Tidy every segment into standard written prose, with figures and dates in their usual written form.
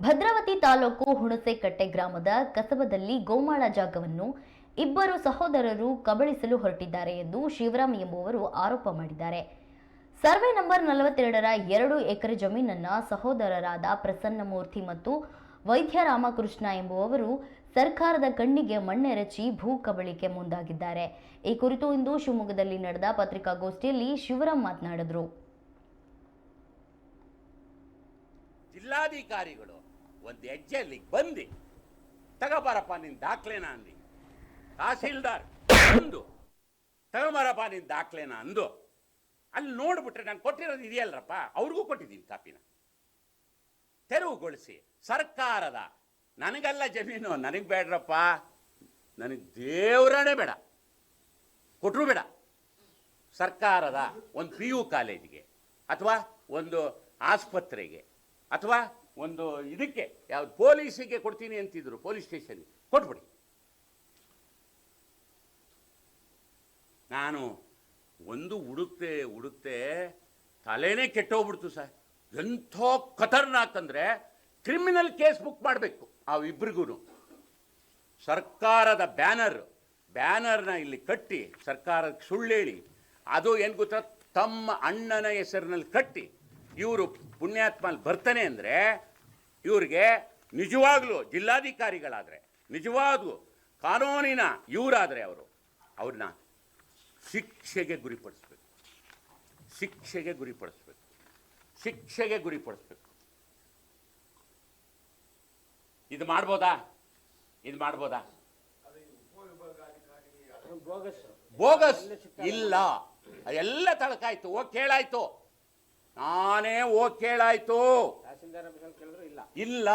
ಭದ್ರಾವತಿ ತಾಲೂಕು ಹುಣಸೆಕಟ್ಟೆ ಗ್ರಾಮದ ಕಸಬದಲ್ಲಿ ಗೋಮಾಳ ಜಾಗವನ್ನು ಇಬ್ಬರು ಸಹೋದರರು ಕಬಳಿಸಲು ಹೊರಟಿದ್ದಾರೆ ಎಂದು ಶಿವರಾಮ್ ಎಂಬುವರು ಆರೋಪ ಮಾಡಿದ್ದಾರೆ. ಸರ್ವೆ ನಂಬರ್ 42ರ 2 ಎಕರೆ ಜಮೀನನ್ನ ಸಹೋದರರಾದ ಪ್ರಸನ್ನಮೂರ್ತಿ ಮತ್ತು ವೈದ್ಯ ರಾಮಕೃಷ್ಣ ಎಂಬುವವರು ಸರ್ಕಾರದ ಕಣ್ಣಿಗೆ ಮಣ್ಣೆರಚಿ ಭೂ ಕಬಳಿಕೆ ಮುಂದಾಗಿದ್ದಾರೆ. ಈ ಕುರಿತು ಇಂದು ಶಿವಮೊಗ್ಗದಲ್ಲಿ ನಡೆದ ಪತ್ರಿಕಾಗೋಷ್ಠಿಯಲ್ಲಿ ಶಿವರಾಮ್ ಮಾತನಾಡಿದರು. ಜಿಲ್ಲಾಧಿಕಾರಿಗಳು ಒಂದು ಹೆಜ್ಜೆಯಲ್ಲಿ ಬಂದು ತಗೋಬಾರಪ್ಪ ನಿನ್ನ ದಾಖಲೆನ ಅಂದು, ತಹಸೀಲ್ದಾರ್ ಅಂದು ತಗೋಬಾರಪ್ಪ ನಿನ್ನ ದಾಖಲೆನ ಅಂದು ಅಲ್ಲಿ ನೋಡ್ಬಿಟ್ರೆ ನಾನು ಕೊಟ್ಟಿರೋದು ಇದೆಯಲ್ರಪ್ಪ, ಅವ್ರಿಗೂ ಕೊಟ್ಟಿದ್ದೀನಿ ಕಾಪಿನ. ತೆರವುಗೊಳಿಸಿ ಸರ್ಕಾರದ ನನಗೆಲ್ಲ ಜಮೀನು ನನಗೆ ಬೇಡ್ರಪ್ಪ, ನನಗೆ ದೇವರೇ ಬೇಡ, ಕೊಟ್ಟರು ಬೇಡ. ಸರ್ಕಾರದ ಒಂದು PU ಕಾಲೇಜಿಗೆ ಅಥವಾ ಒಂದು ಆಸ್ಪತ್ರೆಗೆ ಅಥವಾ ಒಂದು ಇದಕ್ಕೆ ಯಾವ್ದು ಪೊಲೀಸಿಗೆ ಕೊಡ್ತೀನಿ ಅಂತಿದ್ರು, ಪೊಲೀಸ್ ಸ್ಟೇಷನ್ಗೆ ಕೊಟ್ಬಿಡಿ. ನಾನು ಒಂದು ಹುಡುಕ್ತೆ ತಲೆನೇ ಕೆಟ್ಟೋಗ್ಬಿಡ್ತು ಸರ್. ಎಂಥ ಖತರ್ನಾಕ್ ಅಂದರೆ ಕ್ರಿಮಿನಲ್ ಕೇಸ್ ಬುಕ್ ಮಾಡಬೇಕು ಆ ಇಬ್ಬರಿಗೂ. ಸರ್ಕಾರದ ಬ್ಯಾನರ್ನ ಇಲ್ಲಿ ಕಟ್ಟಿ ಸರ್ಕಾರಕ್ಕೆ ಸುಳ್ಳು ಹೇಳಿ, ಅದು ಏನು ಗೊತ್ತಾ, ತಮ್ಮ ಅಣ್ಣನ ಹೆಸರಿನಲ್ಲಿ ಕಟ್ಟಿ ಇವರು ಪುಣ್ಯಾತ್ಮಲ್ಲಿ ಬರ್ತಾನೆ ಅಂದರೆ ಇವ್ರಿಗೆ ನಿಜವಾಗ್ಲೂ ಜಿಲ್ಲಾಧಿಕಾರಿಗಳಾದರೆ, ನಿಜವಾಗ್ಲೂ ಕಾನೂನಿನ ಇವರಾದರೆ ಅವ್ರನ್ನ ಶಿಕ್ಷೆಗೆ ಗುರಿಪಡಿಸ್ಬೇಕು. ಇದು ಮಾಡ್ಬೋದಾ? ಬೋಗಸ್ ಇಲ್ಲ, ಎಲ್ಲ ತಳಕಾಯ್ತು. ಕೇಳಾಯ್ತು, ನಾನೇ ಕೇಳಾಯ್ತು. ಇಲ್ಲ,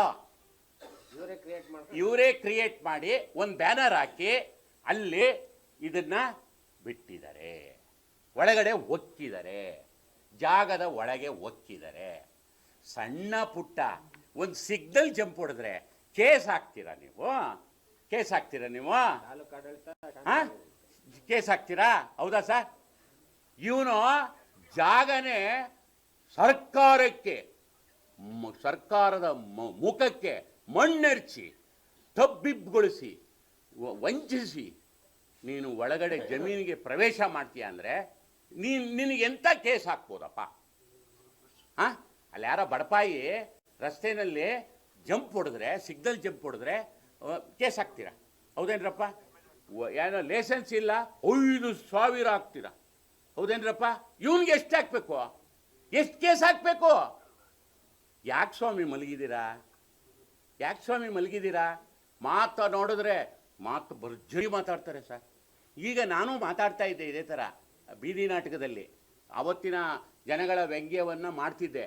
ಇವರೇ ಕ್ರಿಯೇಟ್ ಮಾಡಿ ಒಂದು ಬ್ಯಾನರ್ ಹಾಕಿ ಅಲ್ಲಿ ಇದನ್ನ ಬಿಟ್ಟಿದ್ದಾರೆ. ಒಳಗಡೆ ಒಕ್ಕಿದ್ದಾರೆ, ಜಾಗದ ಒಳಗೆ ಒಕ್ಕಿದ್ದಾರೆ. ಸಣ್ಣ ಪುಟ್ಟ ಒಂದು ಸಿಗ್ನಲ್ ಜಂಪ್ ಹೊಡೆದ್ರೆ ಕೇಸ್ ಹಾಕ್ತೀರಾ ನೀವು? ಕೇಸ್ ಹಾಕ್ತೀರಾ? ಹೌದಾ ಸರ್? ಇವನು ಜಾಗನೇ ಸರ್ಕಾರದ ಮುಖಕ್ಕೆ ಮಣ್ಣೆರ್ಚಿ ತಬ್ಬಿಬ್ಬುಗೊಳಿಸಿ ವಂಚಿಸಿ ನೀನು ಒಳಗಡೆ ಜಮೀನಿಗೆ ಪ್ರವೇಶ ಮಾಡ್ತೀಯ ಅಂದರೆ ನಿನಗೆ ಎಂಥ ಕೇಸ್ ಹಾಕ್ಬೋದಪ್ಪ? ಅಲ್ಲಿ ಯಾರೋ ಬಡಪಾಯಿ ರಸ್ತೆಯಲ್ಲಿ ಜಂಪ್ ಹೊಡೆದ್ರೆ, ಸಿಗ್ನಲ್ ಜಂಪ್ ಹೊಡೆದ್ರೆ ಕೇಸ್ ಹಾಕ್ತೀರಾ? ಹೌದೇನ್ರಪ್ಪ? ಏನೋ ಲೈಸೆನ್ಸ್ ಇಲ್ಲ 5,000 ಹಾಕ್ತೀರಾ? ಹೌದೇನ್ರಪ್ಪ? ಇವನಿಗೆ ಎಷ್ಟು ಹಾಕ್ಬೇಕು? ಎಷ್ಟು ಕೇಸ್ ಹಾಕಬೇಕು? ಯಾಕೆ ಸ್ವಾಮಿ ಮಲಗಿದ್ದೀರಾ? ನೋಡಿದ್ರೆ ಭರ್ಜರಿ ಮಾತಾಡ್ತಾರೆ ಸರ್. ಈಗ ನಾನು ಮಾತಾಡ್ತಾ ಇದ್ದೆ ಇದೇ ಥರ ಬೀದಿ ನಾಟಕದಲ್ಲಿ. ಅವತ್ತಿನ ಜನಗಳ ವ್ಯಂಗ್ಯವನ್ನು ಮಾಡ್ತಿದ್ದೆ.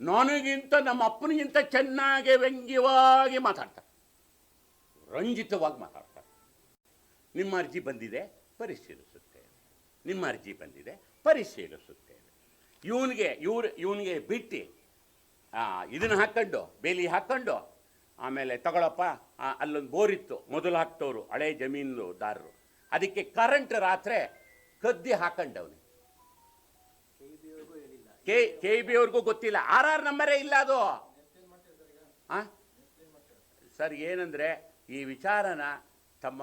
ನನಗಿಂತ ನಮ್ಮ ಅಪ್ಪನಿಗಿಂತ ಚೆನ್ನಾಗಿ ವ್ಯಂಗ್ಯವಾಗಿ ಮಾತಾಡ್ತಾರೆ, ರಂಜಿತವಾಗಿ ಮಾತಾಡ್ತಾರೆ. ನಿಮ್ಮ ಅರ್ಜಿ ಬಂದಿದೆ, ಪರಿಶೀಲಿಸುತ್ತೇವೆ. ಇವನಿಗೆ ಬಿಟ್ಟು ಇದನ್ನು ಹಾಕ್ಕೊಂಡು, ಬೇಲಿ ಹಾಕ್ಕೊಂಡು, ಆಮೇಲೆ ತಗೊಳಪ್ಪ ಅಲ್ಲೊಂದು ಬೋರ್ ಇತ್ತು ಮೊದಲು ಹಾಕ್ತವ್ರು ಹಳೆ ಜಮೀನುದಾರರು, ಅದಕ್ಕೆ ಕರೆಂಟ್ ರಾತ್ರಿ ಕದ್ದಿ ಹಾಕೊಂಡವನು. KEB ಅವ್ರಿಗೂ ಗೊತ್ತಿಲ್ಲ, RR ನಂಬರೇ ಇಲ್ಲ ಅದು. ಸರ್, ಏನಂದರೆ ಈ ವಿಚಾರನ ತಮ್ಮ